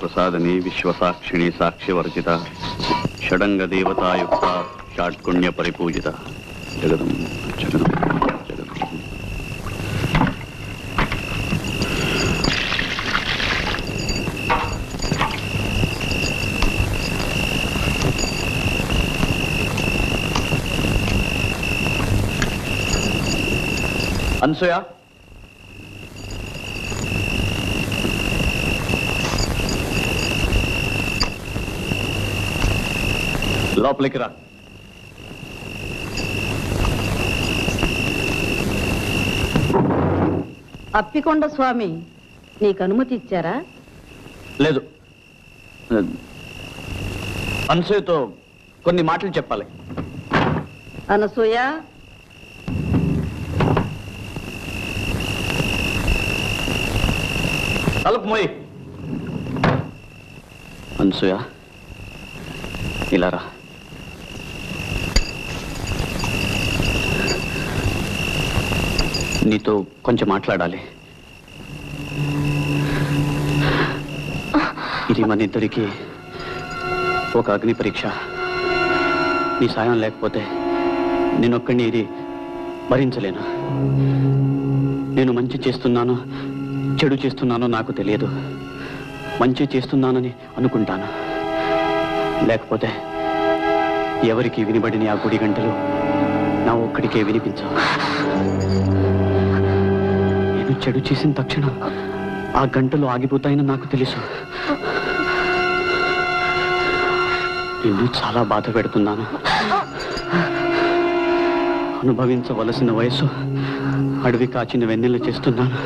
ప్రసాదని విశ్వసాక్షిణి సాక్ష్యవర్జిత షడంగ దేవతాయుక్త షాట్కుణ్య పరిపూజిత జగదం జగదం జగదం. అనసూయ, లోపలికి రా. అప్పికొండ స్వామి నీకు అనుమతి ఇచ్చారా? లేదు, అనసూయతో కొన్ని మాటలు చెప్పాలి. అనసూయ, తలుపు మోయి. అనసూయ, ఇలా రా. నీతో కొంచెం మాట్లాడాలి. ఇది మన ఇద్దరికి ఒక అగ్ని పరీక్ష. నీ సాయం లేకపోతే నేనొక్కడిని ఇది భరించలేను. నేను మంచి చేస్తున్నానో చెడు చేస్తున్నానో నాకు తెలియదు. మంచి చేస్తున్నానని అనుకుంటాను, లేకపోతే ఎవరికి వినబడిన ఆ గుడి గంటలు నా ఒక్కడికే వినిపించవు. నేను చెడు చేసిన తక్షణం ఆ గంటలు ఆగిపోతాయని నాకు తెలుసు. నిన్ను చాలా బాధ పెడుతున్నాను. అనుభవించవలసిన వయసు అడవి కాచిన వెన్నెల చేస్తున్నాను.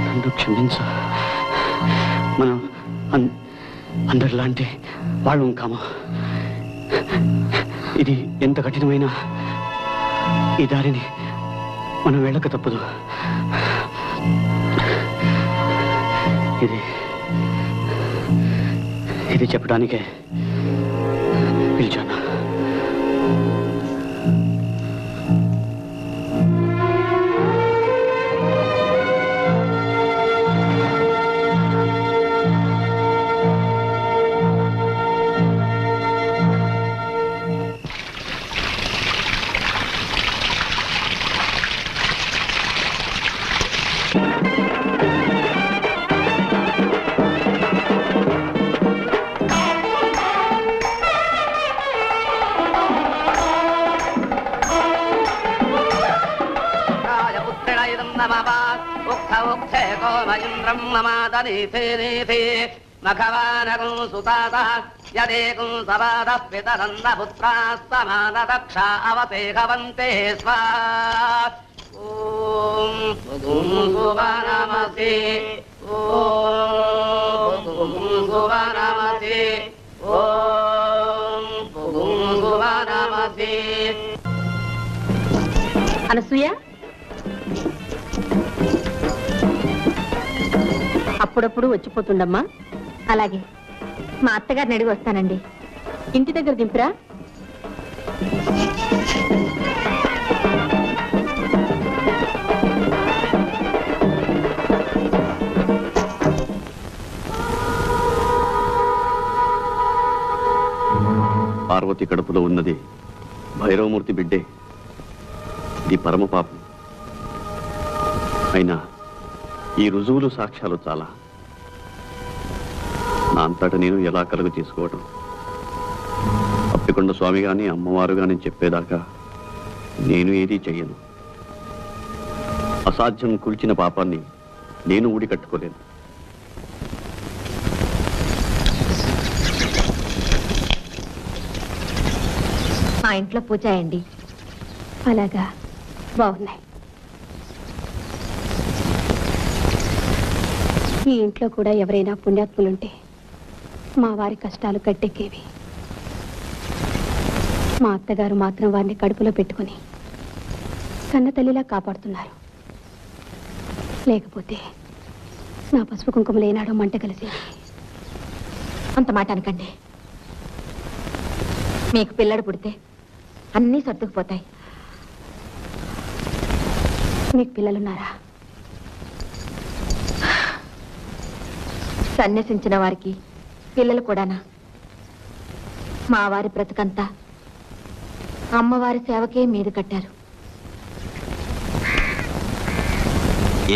నన్ను క్షమించు. మనం అందరిలాంటి వాళ్ళం కాము. ఇది ఎంత కఠినమైన ఈ దారిని మనం వెళ్ళక తప్పదు. ఇది చెప్పడానికే పిలిచాను. మఖవానకం సుతాత యదేకం సవాద పితరంద పుత్రాస్తమాన దక్ష అవతేహవంతే స్వా. ఓం సువనమసి ఓం సువనమసి ఓం సువనమసి. అనసూయ, అప్పుడప్పుడు వచ్చిపోతుండమ్మా. అలాగే, మా అత్తగారిని అడిగి వస్తానండి. ఇంటి దగ్గర దింపురా. పార్వతి కడుపులో ఉన్నది భైరవమూర్తి బిడ్డే. ఇది పరమ పాపం. అయినా ఈ రుజువులు సాక్ష్యాలు చాలా. నా అంతటా నేను ఎలా కలుగు చేసుకోవడం? అప్పికొండ స్వామి గాని అమ్మవారు గాని చెప్పేదాకా నేను ఏదీ చెయ్యను. అసాధ్యం కూల్చిన పాపాన్ని నేను ఊడి కట్టుకోలేను. మా ఇంట్లో పూజ అయ్యండి. అలాగా, బాగున్నాయి. ఈ ఇంట్లో కూడా ఎవరైనా పుణ్యాత్ములుంటే మా వారి కష్టాలు గట్టెక్కేవి. మా అత్తగారు మాత్రం వారిని కడుపులో పెట్టుకుని కన్న తల్లిలా కాపాడుతున్నారు. లేకపోతే నా పసుపు కుంకుమలు ఏనాడో మంట కలిసేది. అంత మాట అనకండి. మీకు పిల్లడు పుడితే అన్నీ సర్దుకుపోతాయి. మీకు పిల్లలున్నారా? సన్యసించిన వారికి పిల్లలు కూడానా? మా వారి బ్రతుకంతా అమ్మవారి సేవకే మీద కట్టారు.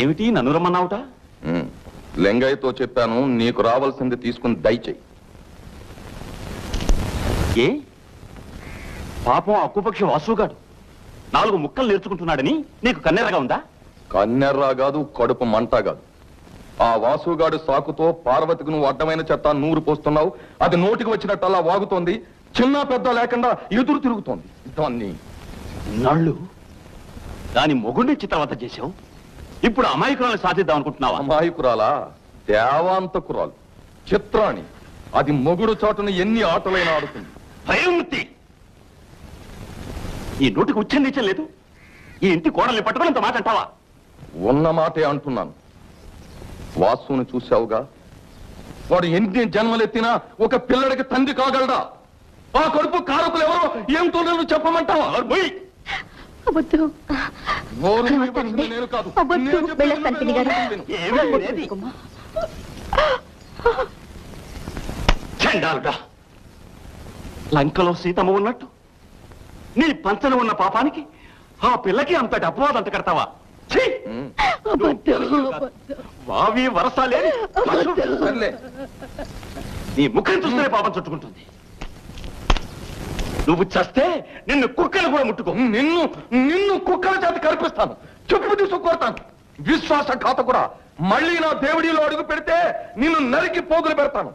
ఏమిటి నన్ను రమ్మన్నావుట? లింగయ్యతో చెప్పాను, నీకు రావాల్సింది తీసుకుని దయచేయి. ఏ పాపం అక్కుపక్షి వాసుగాడు 4 ముక్కలు నేర్చుకుంటున్నాడని నీకు కన్నెరగా ఉందా? కన్నెర్రా కాదు, కడుపు మంట కాదు. ఆ వాసుగాడు సాకుతో పార్వతికి నువ్వు అడ్డమైన చెత్త నూరు పోస్తున్నావు. అది నోటికి వచ్చినట్టు అలా వాగుతోంది. చిన్న పెద్ద లేకుండా ఎదురు తిరుగుతోంది. దాన్ని నాళ్ళు దాని మొగుడిని తర్వాత చేశావు. ఇప్పుడు అమాయకురాలు సాధిద్దాం అనుకుంటున్నావా? అమాయకురాలా? దేవాంతకురాలు, చిత్రాణి. అది మొగుడు చాటున ఎన్ని ఆటలైనా ఆడుతుంది. భయముక్తి ఈ నోటికి ఉచ్చం లేదు. ఈ ఇంటి కోడల్ని పట్టుకుని అంత మాట అంటావా? ఉన్న మాటే అంటున్నాను. వాసుని చూశావుగా, వాడు ఎన్ని జన్మలెత్తినా ఒక పిల్లడికి తండ్రి కాగలడా? ఆ కడుపు కారకులు ఎవరో ఏమిటో నేను చెప్పమంటావా? వద్దు. నోరు మూయవలసింది నేను కాదు. నేను చెప్పేది విను. ఏమీ లేదు. చండాలుడా, లంకలో సీతమ్మ ఉన్నట్టు నీ పంచన ఉన్న పాపానికి ఆ పిల్లకి అంతటి అపవాదం అంత కడతావా? ఛీ! వావి వరస లేని సర్లే. నీ ముఖం చూస్తేనే పాపం చుట్టుకుంటుంది. నువ్వు చస్తే నిన్ను కుక్కలు కూడా ముట్టుకో. నిన్ను కుక్కల చేత కనిపిస్తాను, చెప్పు తీసుకొడతాను. విశ్వాసఘాత కూడా మళ్ళీ నా దేవుడిలో అడుగు పెడితే నిన్ను నరికి పోగులు పెడతాను.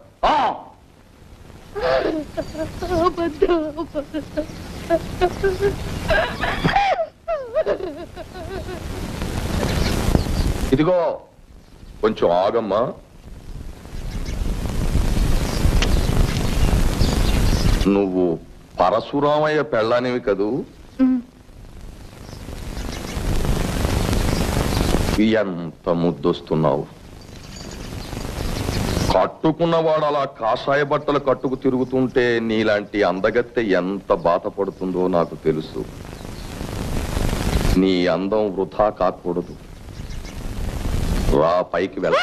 ఇదిగో కొంచెం ఆగమ్మా. నువ్వు పరశురామయ్య పెళ్ళానివి కదూ? ఎంత ముద్దొస్తున్నావు. కట్టుకున్నవాడు అలా కాషాయ బట్టలు కట్టుకు తిరుగుతుంటే నీలాంటి అందగత్తె ఎంత బాధపడుతుందో నాకు తెలుసు. నీ అందం వృధా కాకూడదు. రా, పైకి వెళ్ళ.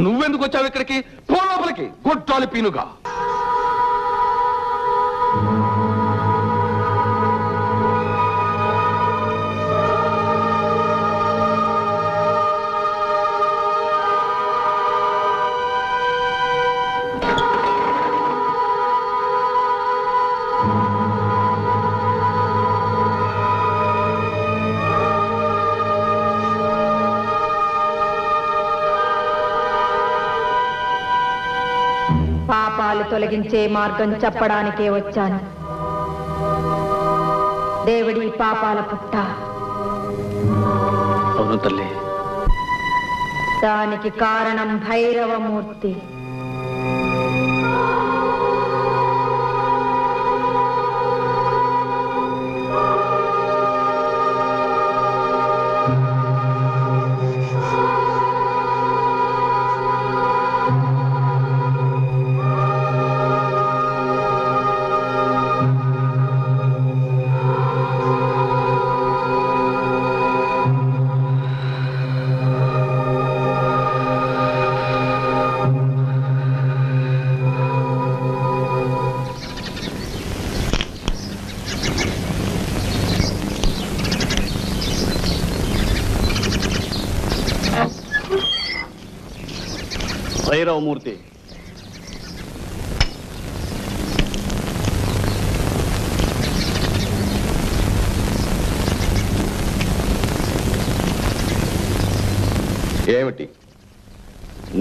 నువ్వెందుకు వచ్చావు ఇక్కడికి? పో లోపలికి, గొడ్డాలి పీనుగా. పాపాలు తొలగించే మార్గం చెప్పడానికే వచ్చాను. దేవుడి పాపాల పుట్ట. అవును తల్లి. దానికి కారణం భైరవమూర్తి. భైరవమూర్తి, ఏమిటి?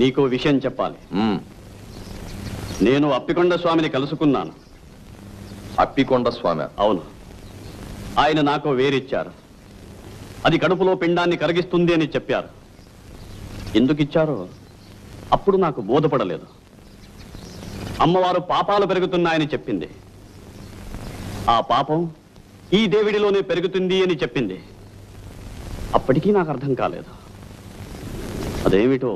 నీకో విషయం చెప్పాలి. నేను అప్పికొండ స్వామిని కలుసుకున్నాను. అప్పికొండ స్వామి? అవును. ఆయన నాకు వేరిచ్చారు. అది కడుపులో పిండాన్ని కరిగిస్తుంది అని చెప్పారు. ఎందుకు ఇచ్చారో అప్పుడు నాకు బోధపడలేదు. అమ్మవారు పాపాలు పెరుగుతున్నాయని చెప్పింది. ఆ పాపం ఈ దేవుడిలోనే పెరుగుతుంది అని చెప్పింది. అప్పటికీ నాకు అర్థం కాలేదు. అదేమిటో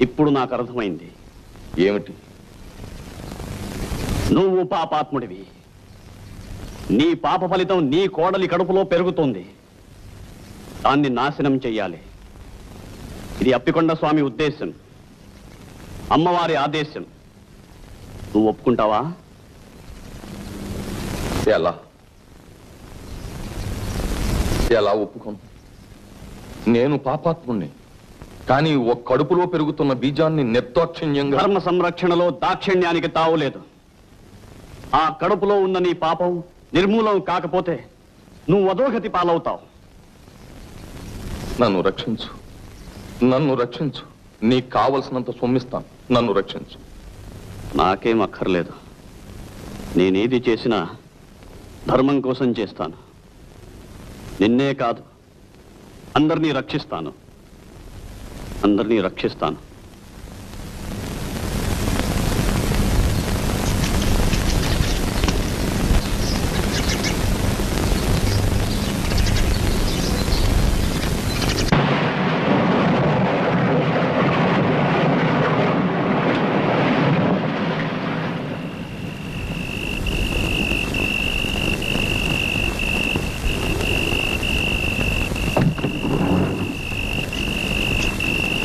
ఇప్పుడు నాకు అర్థమైంది. ఏమిటి? నువ్వు పాపాత్ముడివి. నీ పాప ఫలితం నీ కోడలి కడుపులో పెరుగుతుంది. దాన్ని నాశనం చెయ్యాలి. ఇది అప్పికొండ స్వామి ఉద్దేశం, అమ్మవారి ఆదేశం. నువ్వు ఒప్పుకుంటావా? ఎలా ఎలా ఒప్పుకోను? నేను పాపాత్ముణ్ణి, కానీ ఒక కడుపులో పెరుగుతున్న బీజాన్ని నిర్దాక్షిణ్యంగా... ధర్మ సంరక్షణలో దాక్షిణ్యానికి తావులేదు. ఆ కడుపులో ఉన్న నీ పాపం నిర్మూలం కాకపోతే నువ్వు అధోగతి పాలవుతావు. నన్ను రక్షించు, నన్ను రక్షించు. నీకు కావలసినంత సొమ్మిస్తాను, నన్ను రక్షించు. నాకేం అక్కర్లేదు. నేనేది చేసినా ధర్మం కోసం చేస్తాను. నిన్నే కాదు, అందరినీ రక్షిస్తాను, అందరినీ రక్షిస్తాను.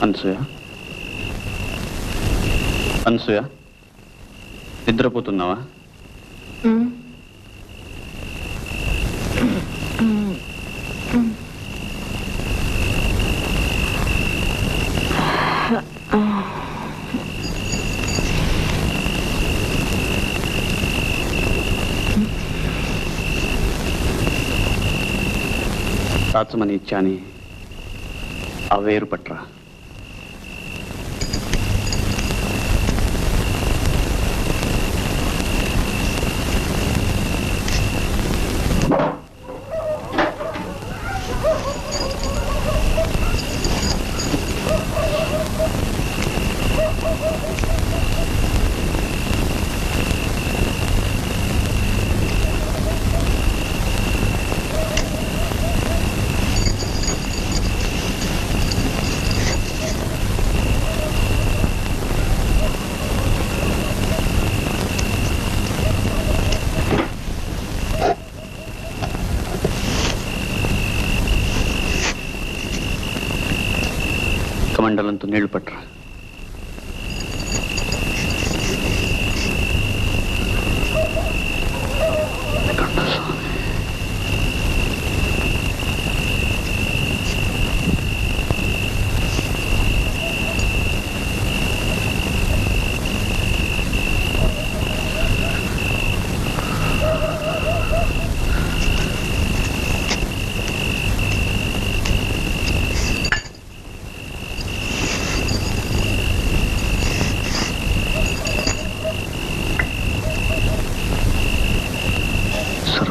అనసూయ, అనసూయ, నిద్రపోతున్నావా? దాచమని ఇచ్చాని ఆ వేరు పట్రా. మండలంతో నీళ్లు పట్టరా.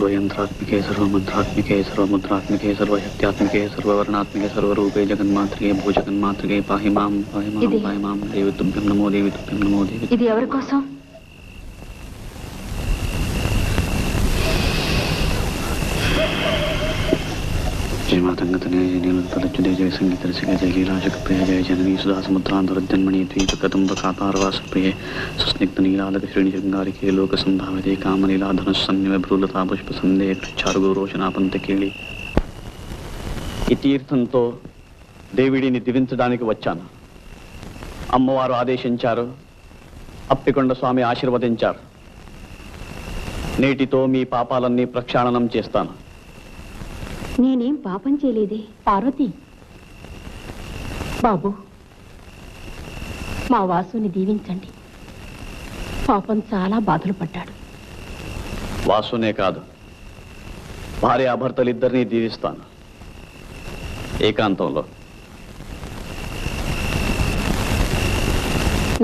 सर्वयंत्रात्मिके सर्वमंत्रात्मिके सर्वमुद्रात्मिके सर्वशक्त्यात्मिके सर्ववर्णात्मिके सर्वरूपे जगन्मात्रिके भूजगन्मात्रिके पाहि मां देवी तुभ्यं नमो देवी तुभ्यं नमो देवी. ఇది ఎవరి కోసం? जय मातंगतने जय नीलतलच्युते जय संगीत रसिके जय लीलाशकप्रिय जय जननी सुधा समुद्रांतरजन्मणि द्वीपकदम्बकातारवासप्रिये सुस्निग्ध नीलालक श्रेणी शृंगारिके लोक संभाविते कामलीलाधनुस्सन्निव भ्रूलता पुष्प संदेह చారుగురోచనాపంత కేళి. ఈ తీర్థంతో దేవిడిని దివించడానికి వచ్చాను. అమ్మవారు ఆదేశించారు, అప్పికొండ స్వామి ఆశీర్వదించారు. నేటితో మీ పాపాలన్నీ ప్రక్షాళనం చేస్తాను. నేనేం పాపం చేయలేదే. పార్వతి బాబు, మా వాసుని దీవించండి. పాపం చాలా బాధలు పడ్డాడు. వాసునే కాదు, భార్యాభర్తలిద్దరినీ దీవిస్తాను ఏకాంతంలో.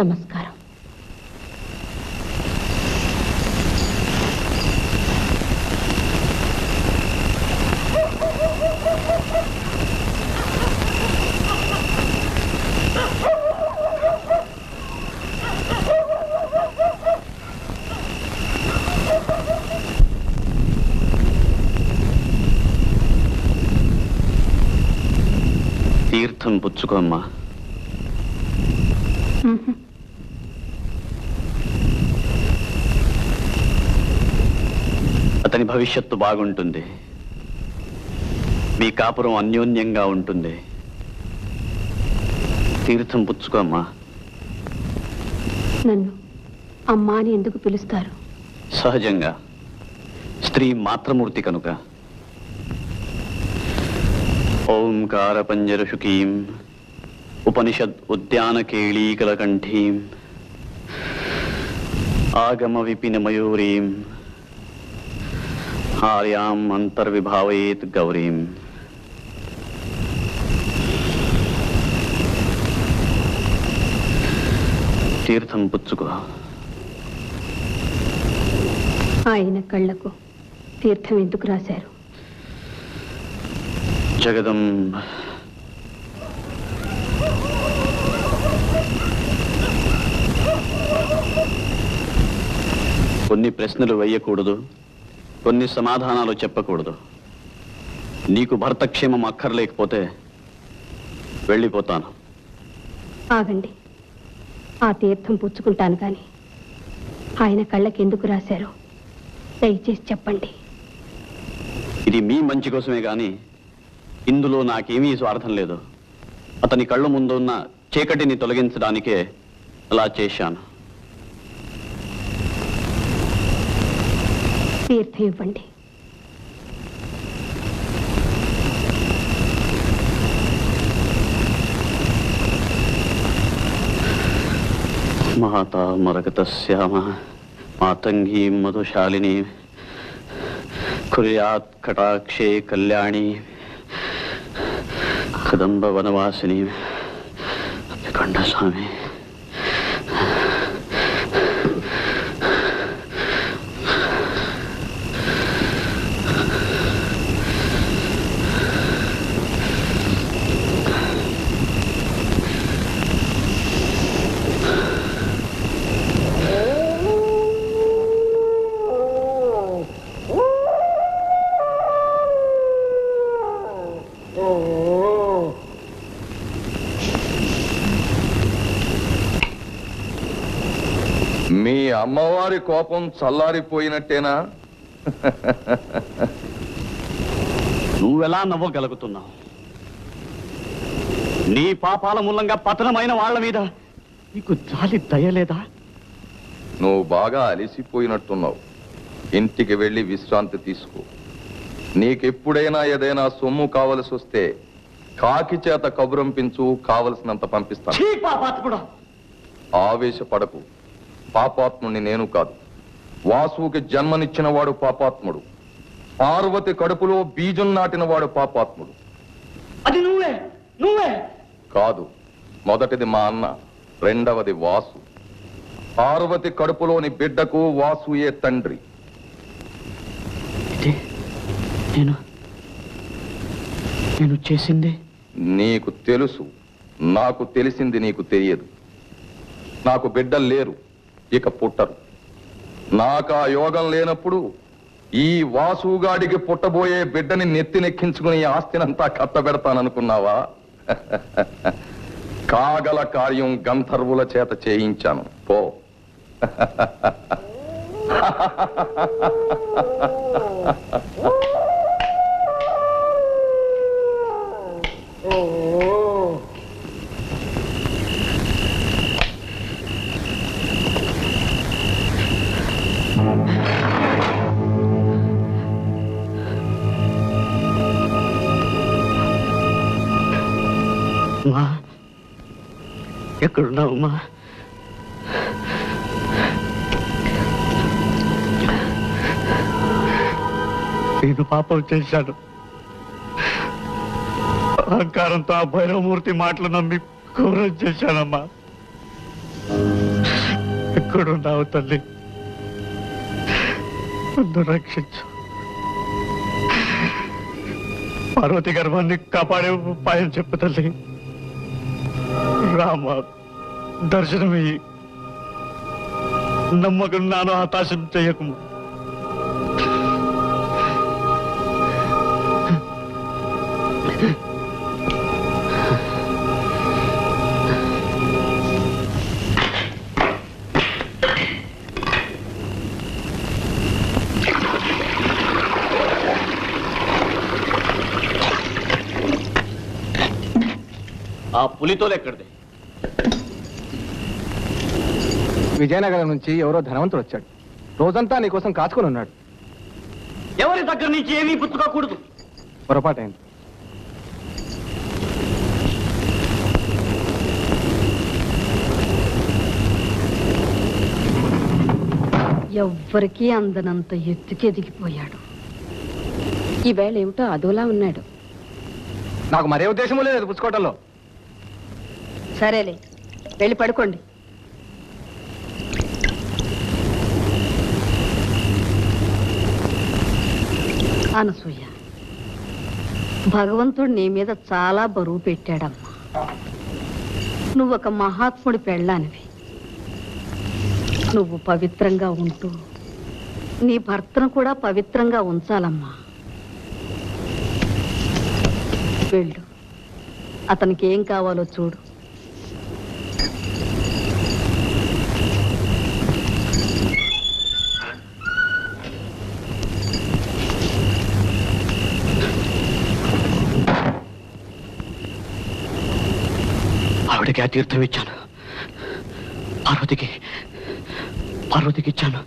నమస్కారం. తీర్థం పుచ్చుకోమ్మా. అతని భవిష్యత్తు బాగుంటుంది. మీ కాపురం అన్యోన్యంగా ఉంటుంది. తీర్థం పుచ్చుకో అమ్మా. నన్ను అమ్మా అని ఎందుకు పిలుస్తారు? సహజంగా స్త్రీ మాతృమూర్తి కనుక. ఓంకార పంజరశుకీం ఉపనిషద్ ఉద్యాన కేళీకలకంఠీం ఆగమ విపిన మయూరీం ఆర్యాం అంతర్విభావయేత్ గౌరీం. తీర్థం పుచ్చుకో. ఆయన కళ్ళకు తీర్థం ఎందుకు రాశారు? జగదంబ కొన్ని ప్రశ్నలు వేయకూడదు, కొన్ని సమాధానాలు చెప్పకూడదు. నీకు భర్త క్షేమం అక్కర్లేకపోతే వెళ్ళిపోతాను. ఆగండి, ఆ తీర్థం పుచ్చుకుంటాను కానీ ఆయన కళ్ళకి ఎందుకు రాశారో దయచేసి చెప్పండి. ఇది మీ మంచి కోసమే గాని ఇందులో నాకేమీ స్వార్థం లేదు. అతని కళ్ళు ముందున్న చీకటిని తొలగించడానికే అలా చేశాను. తీర్థం ఇవ్వండి. మాతా మరకతస్యామ మాతంగీ మధుశాలిని కుర్యాత్ కటాక్షే కళ్యాణి కదంబ వనవాసిని కంఠస్వామి. మీ అమ్మవారి కోపం చల్లారిపోయినట్టేనా? నువ్వెలా నవ్వగలుగుతున్నావు? నీ పాపాల మూలంగా పతనమైన వాళ్ళ మీద నీకు జాలి దయలేదా? నువ్వు బాగా అలిసిపోయినట్టున్నావు. ఇంటికి వెళ్ళి విశ్రాంతి తీసుకో. నీకెప్పుడైనా ఏదైనా సొమ్ము కావలసి వస్తే కాకి చేత కబురంపించు, కావలసినంత పంపిస్తాను. ఆవేశపడకు. పాపాత్ముడిని నేను కాదు. వాసుకి జన్మనిచ్చిన వాడు పాపాత్ముడు. పార్వతి కడుపులో బీజం నాటిన వాడు పాపాత్ముడు. అది నువ్వే నువ్వే కాదు. మొదటిది మా అన్న, రెండవది వాసు. పార్వతి కడుపులోని బిడ్డకు వాసుయే తండ్రి. నేను చేసింది నీకు తెలుసు, నాకు తెలిసింది నీకు తెలియదు. నాకు బిడ్డలు లేరు, ఇక పుట్టరు. నాకు ఆ యోగం లేనప్పుడు ఈ వాసుగాడికి పుట్టబోయే బిడ్డని నెత్తినెక్కించుకుని ఆస్తినంతా కట్టబెడతాననుకున్నావా? కాగల కార్యం గంధర్వుల చేత చేయించాను. పో. అమ్మా, ఎక్కడున్నావమ్మా? నేను పాపం చేశాను. అహంకారంతో ఆ భైరవమూర్తి మాటలు నమ్మి ఘోరం చేశానమ్మా. ఎక్కడున్నావు తల్లి? నన్ను రక్షించు. పార్వతి గర్భాన్ని కాపాడే ఉపాయం చెప్పు తల్లి. రామ, దర్శనమియ్యి. నమ్మకం నాను హతాశం చెయ్యకు. ఆ పులితోలు ఎక్కడిది? విజయనగరం నుంచి ఎవరో ధనవంతుడు వచ్చాడు. రోజంతా నీకోసం కాచుకొని ఉన్నాడు. ఎవరి దగ్గర నుంచి ఏమీ పుచ్చుకోకూడదు. పొరపాటైంది. ఎవ్వరికీ అందనంత ఎత్తుకెదిగిపోయాడు. ఈవేళ ఏమిటో అదోలా ఉన్నాడు. నాకు మరే ఉద్దేశమూ లేదు పుచ్చుకోవటంలో. సరేలే, వెళ్ళి పడుకోండి. అనసూయ, భగవంతుడు నీ మీద చాలా బరువు పెట్టాడమ్మా. నువ్వు ఒక మహాత్ముడి పెళ్ళానివి. నువ్వు పవిత్రంగా ఉంటూ నీ భర్తను కూడా పవిత్రంగా ఉంచాలమ్మా. వెళ్ళు, అతనికి ఏం కావాలో చూడు. ఆవిడకి ఆ తీర్థం ఇచ్చాను. పార్వతికి ఇచ్చాను.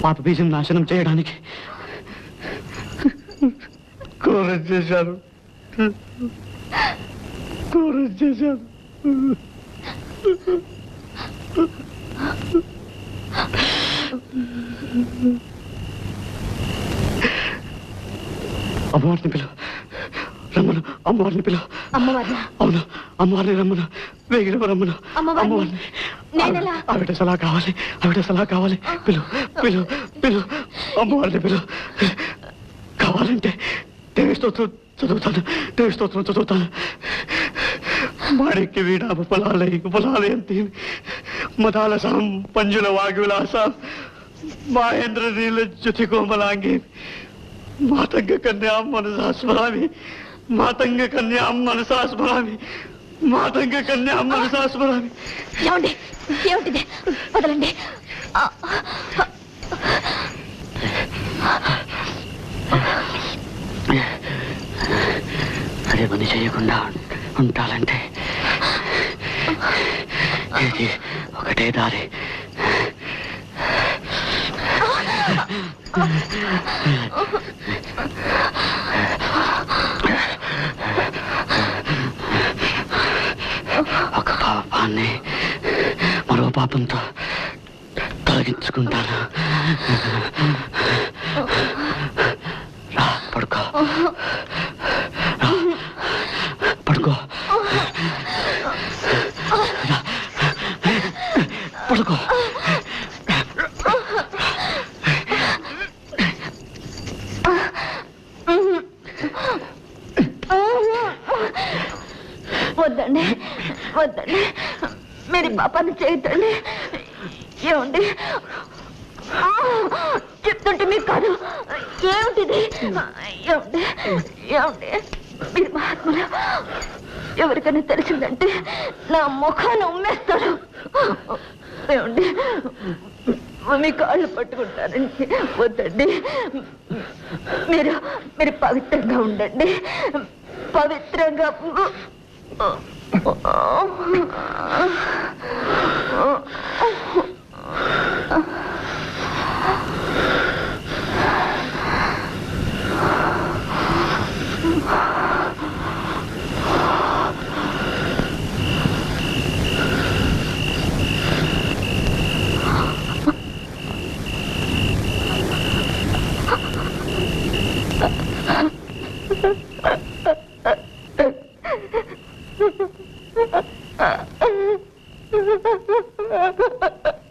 పాప బీజం నాశనం చేయడానికి కోరం చేశాను. అమ్మవారిని పిలువ, రమ్మను. అమ్మవారిని పిలువ. అమ్మవారిని? అవును, అమ్మవారిని రమ్మను. వేగిన రమ్మను. అమ్మవారిని? నేనెలా? ఆవిడ సలహా కావాలి. పిలు. అమ్మవారిని పిలు. కావాలంటే దేవి స్తోత్రం చదువుతాను. మాణిక్య వీణ పులాలయంతి మదాలసాం పంజుల వాగ్విలాసాం మహేంద్ర నీల జ్యుతి కోమలాంగి మాతంగ కన్యాం మనసా స్మరామి. ఏమిటిది? వదలండి. అదే పని చేయకుండా ఉంటాలంటే ఇది ఒకటే దారి. ఒక పాపాన్ని మరో పాపంతో తొలగించుకుంటాను. రా, పడుకో. పడుకో. వద్దండి, మీరు పాపాన్ని చేయొద్దండి. ఏమండి చెప్తుంటే మీకు కాదు. ఏమిటిది? ఏమండి మీరు మహాత్ములు. ఎవరికైనా తెలిసిందంటే నా ముఖాన్ని ఉమ్మేస్తారు. ఏమండి మీ కాళ్ళు పట్టుకుంటారండి. వద్దండి, మీరు పవిత్రంగా ఉండండి. పవిత్రంగా Ha ha ha ha!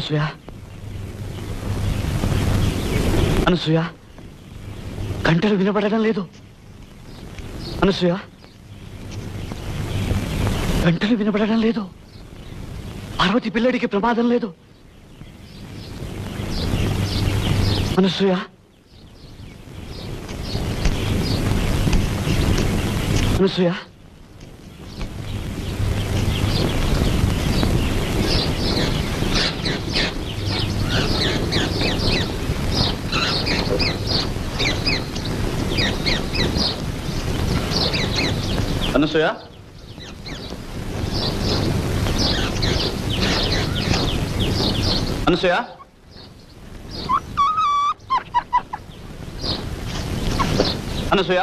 Anasuya Anasuya గంటలు వినబడడం లేదు. అనసూయ గంటలు వినబడడం లేదు. పార్వతి పిల్లడికి ప్రమాదం లేదు. అనసూయ అనసూయ అనసూయ అనసూయ అనసూయ